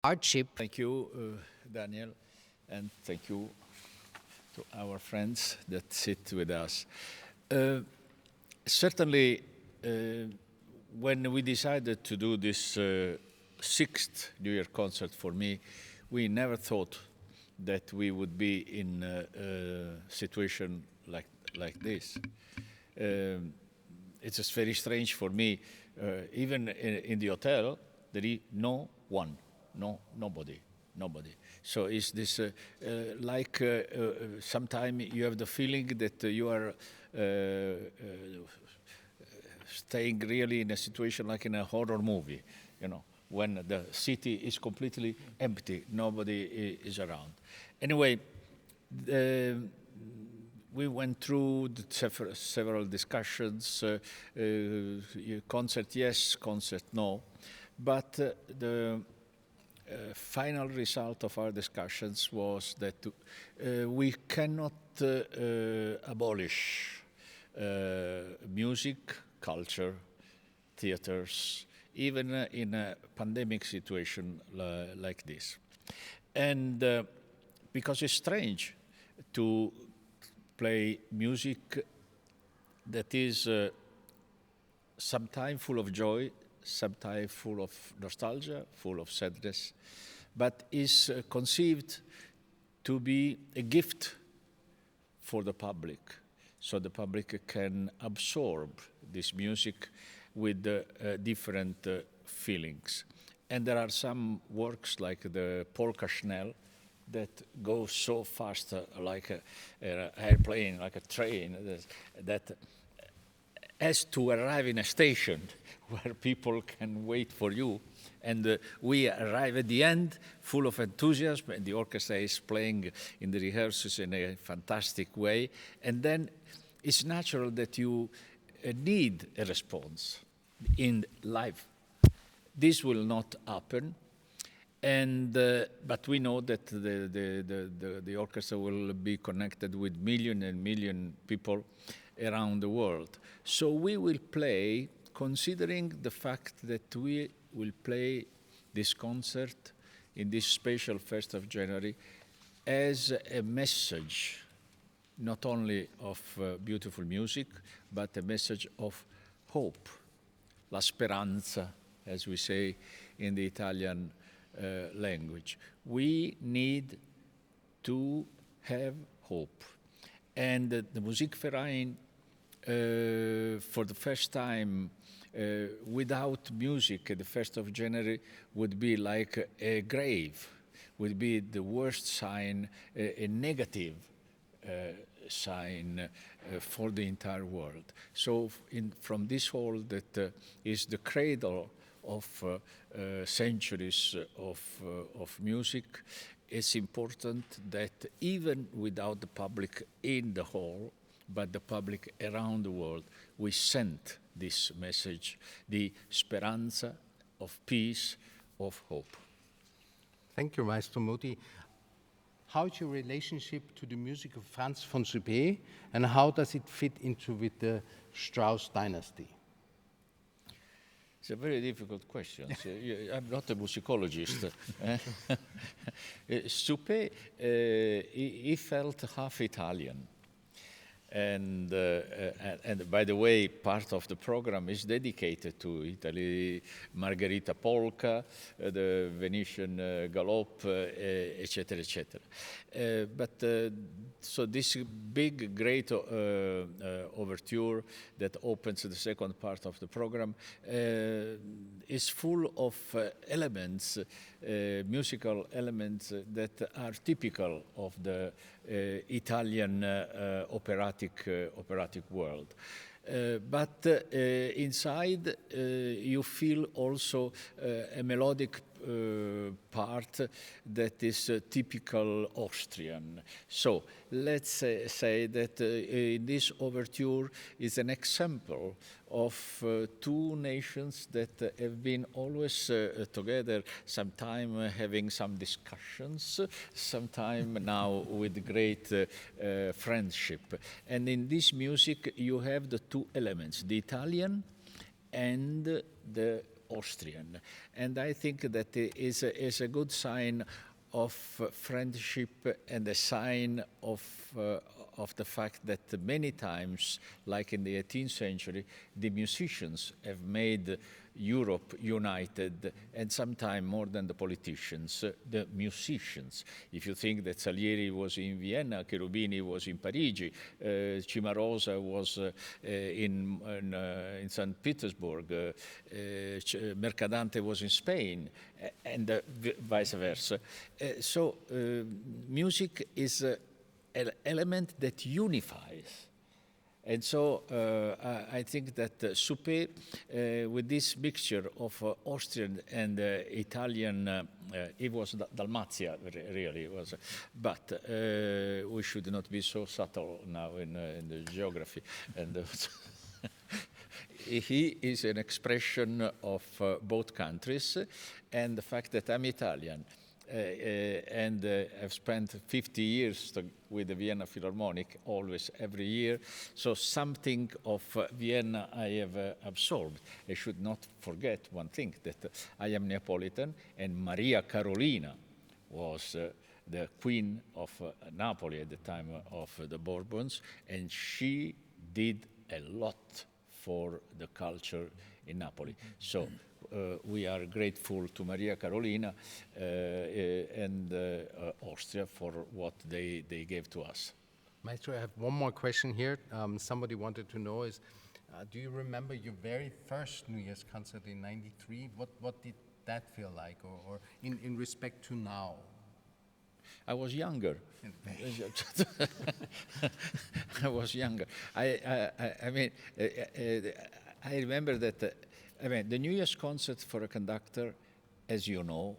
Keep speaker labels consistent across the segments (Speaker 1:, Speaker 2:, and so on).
Speaker 1: hardship.
Speaker 2: Thank you, Daniel, and thank you to our friends that sit with us. Uh, Certainly, when we decided to do this sixth New Year concert for me, we never thought that we would be in a situation like this. It's just very strange for me. Even in the hotel, there is no one, nobody. So is this like sometimes you have the feeling that you are staying really in a situation like in a horror movie, when the city is completely empty, nobody is around. Anyway, we went through several discussions, concert yes, concert no, but the final result of our discussions was that we cannot abolish music, culture, theaters, even in a pandemic situation like this. And because it's strange to play music that is sometimes full of joy, sometimes full of nostalgia, full of sadness, but is conceived to be a gift for the public, so the public can absorb this music with different feelings. And there are some works like the Polka Schnell that go so fast, like an airplane, like a train, that has to arrive in a station where people can wait for you. And we arrive at the end full of enthusiasm, and the orchestra is playing in the rehearsals in a fantastic way. And then it's natural that you need a response in live. This will not happen. And but we know that the orchestra will be connected with million and million people around the world. So we will play, considering the fact that we will play this concert in this special 1st of January as a message, not only of beautiful music, but a message of hope, la speranza, as we say in the Italian language. We need to have hope. And the Musikverein, for the first time, without music at the 1st of January would be like a grave, would be the worst sign, a negative sign for the entire world. So from this hall that is the cradle of centuries of music, it's important that even without the public in the hall, but the public around the world, we send this message, the speranza of peace, of hope.
Speaker 1: Thank you, Maestro Muti. How is your relationship to the music of Franz von Suppé, and how does it fit into with the Strauss dynasty?
Speaker 2: It's a very difficult question. I'm not a musicologist. Suppé, he felt half Italian. And by the way, part of the program is dedicated to Italy, Margherita Polka, the Venetian Galop, etc., etc. So this big, great overture that opens the second part of the program is full of elements, musical elements that are typical of the Italian operatic world. But inside you feel also a melodic part that is typical Austrian. So let's say that in this overture is an example of two nations that have been always together, sometime having some discussions, sometime now with great friendship. And in this music you have the two elements, the Italian and the Austrian. And I think that it is a good sign of friendship and a sign of the fact that many times, like in the 18th century, the musicians have made Europe united, and sometimes more than the politicians, the musicians. If you think that Salieri was in Vienna, Cherubini was in Parigi, Cimarosa was in St. Petersburg, Mercadante was in Spain, and vice versa. So music is an element that unifies. And so I think that Suppé, with this mixture of Austrian and Italian, it was Dalmatia, really was, but we should not be so subtle now in the geography. And he is an expression of both countries, and the fact that I'm Italian. And I've spent 50 years with the Vienna Philharmonic, always, every year. So something of Vienna I have absorbed. I should not forget one thing, that I am Neapolitan, and Maria Carolina was the queen of Napoli at the time of the Bourbons, and she did a lot for the culture in Napoli. So we are grateful to Maria Carolina and Austria for what they gave to us.
Speaker 1: Maestro, I have one more question here. Somebody wanted to know is, do you remember your very first New Year's concert in '93? What did that feel like, or in respect to now?
Speaker 2: I was younger. I was younger. I mean, I remember that. I mean, the New Year's concert for a conductor, as you know,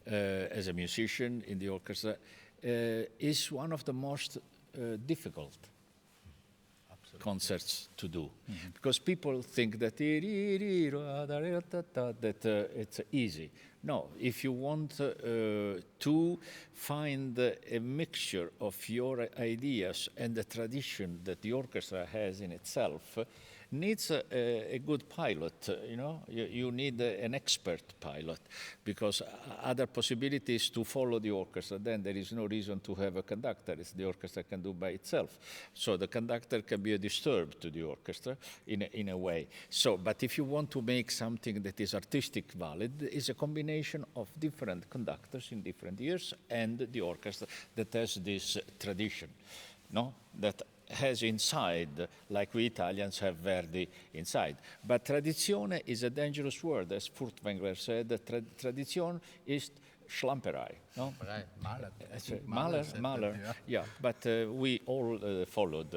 Speaker 2: as a musician in the orchestra, is one of the most difficult concerts to do, because people think that it's easy. No, if you want to find a mixture of your ideas and the tradition that the orchestra has in itself, needs a good pilot, you know. You need an expert pilot, because other possibilities to follow the orchestra, then there is no reason to have a conductor. It's the orchestra can do by itself. So the conductor can be a disturb to the orchestra in a way. So, but if you want to make something that is artistic valid, is a combination of different conductors in different years and the orchestra that has this tradition, no? That has inside, like we Italians have Verdi inside. But tradizione is a dangerous word, as Furtwängler said. Tradition is Schlamperei, no? Mahler, yeah. But we all followed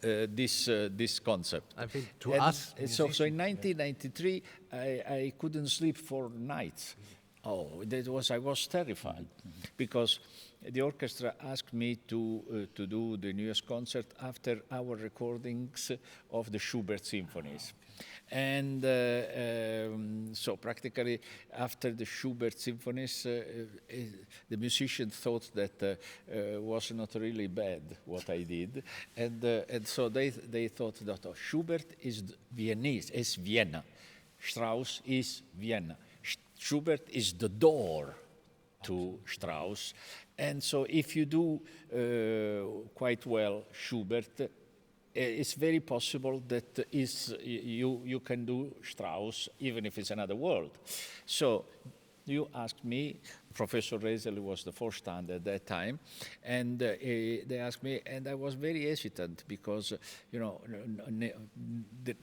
Speaker 2: this concept.
Speaker 1: I think to us,
Speaker 2: so in 1993, I couldn't sleep for nights. Oh, I was terrified, because the orchestra asked me to do the New Year's concert after our recordings of the Schubert symphonies. And so practically after the Schubert symphonies, the musicians thought that was not really bad what I did. And so they thought that Schubert is Viennese, is Vienna. Strauss is Vienna. Schubert is the door to Strauss. And so if you do quite well Schubert, it's very possible that you can do Strauss, even if it's another world. So you asked me, Professor Resel was the Vorstand at that time, and they asked me, and I was very hesitant, because, you know,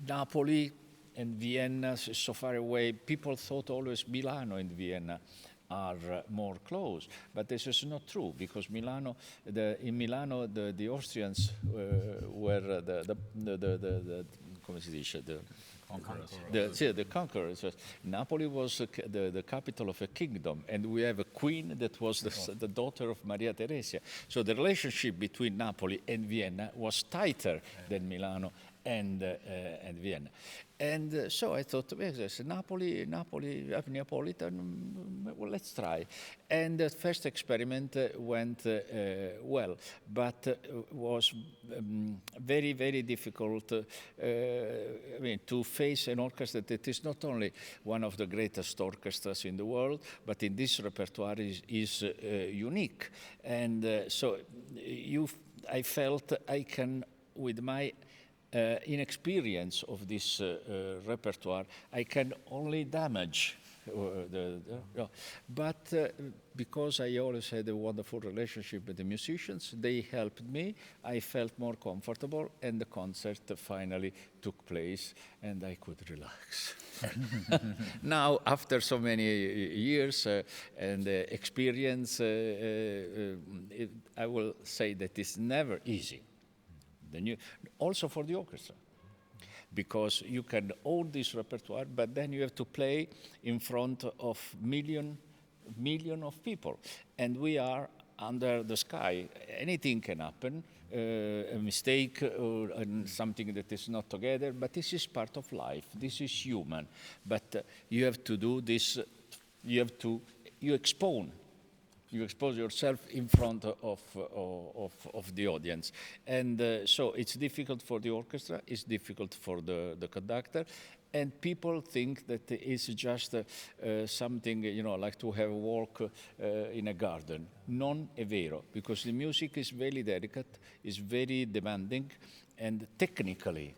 Speaker 2: Napoli and Vienna is so far away. People thought always Milano and Vienna are more close, but this is not true, because in Milano the Austrians were the conquerors. Napoli was the capital of a kingdom, and we have a queen that was the daughter of Maria Theresia. So the relationship between Napoli and Vienna was tighter than Milano and Vienna. And so I thought, well, there's Napoli, Neapolitan, well, let's try. And the first experiment went well, but was very, very difficult to face an orchestra that is not only one of the greatest orchestras in the world, but in this repertoire is unique. And so I felt I can, with my inexperience of this repertoire, I can only damage but because I always had a wonderful relationship with the musicians, they helped me, I felt more comfortable, and the concert finally took place, and I could relax. Now, after so many years and experience, I will say that it's never easy. Also for the orchestra, because you can own this repertoire, but then you have to play in front of million of people. And we are under the sky. Anything can happen, a mistake or something that is not together, but this is part of life. This is human. But you have to do this, you expose yourself in front of the audience. And so it's difficult for the orchestra, it's difficult for the conductor, and people think that it's just something, like to have a walk in a garden. Non è vero, because the music is very delicate, is very demanding, and technically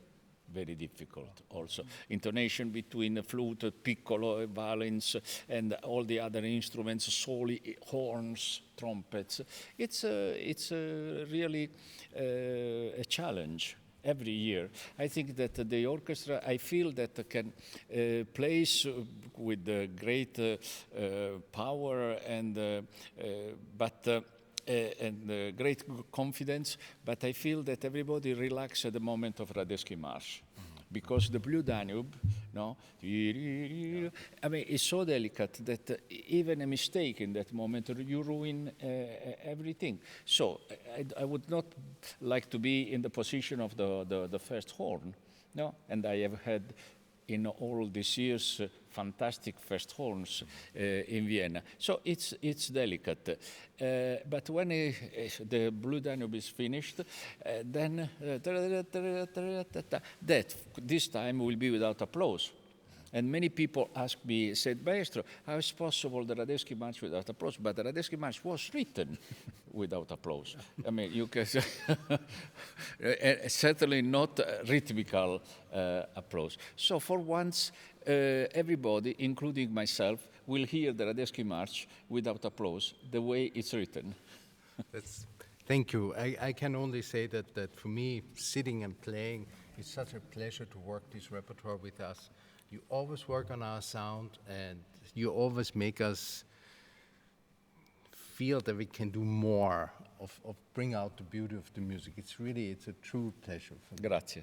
Speaker 2: very difficult also. Intonation between flute, piccolo, violins, and all the other instruments, soli, horns, trumpets. It's really a challenge every year. I think that the orchestra, I feel that can plays with great power and great confidence, but I feel that everybody relaxes at the moment of Radetzky March. Because the Blue Danube, is so delicate that even a mistake in that moment, you ruin everything. So I would not like to be in the position of the first horn, and I have had in all these years fantastic first horns in Vienna. So it's delicate. But when the Blue Danube is finished, then that this time will be without applause. And many people asked me, said, Maestro, how is possible the Radetzky March without applause? But the Radetzky March was written without applause. I mean, you can certainly not rhythmical applause. So for once, everybody, including myself, will hear the Radetzky March without applause, the way it's written.
Speaker 1: Thank you. I can only say that for me, sitting and playing, it's such a pleasure to work this repertoire with us. You always work on our sound, and you always make us feel that we can do more of bring out the beauty of the music. It's a true pleasure for me.
Speaker 2: Grazie.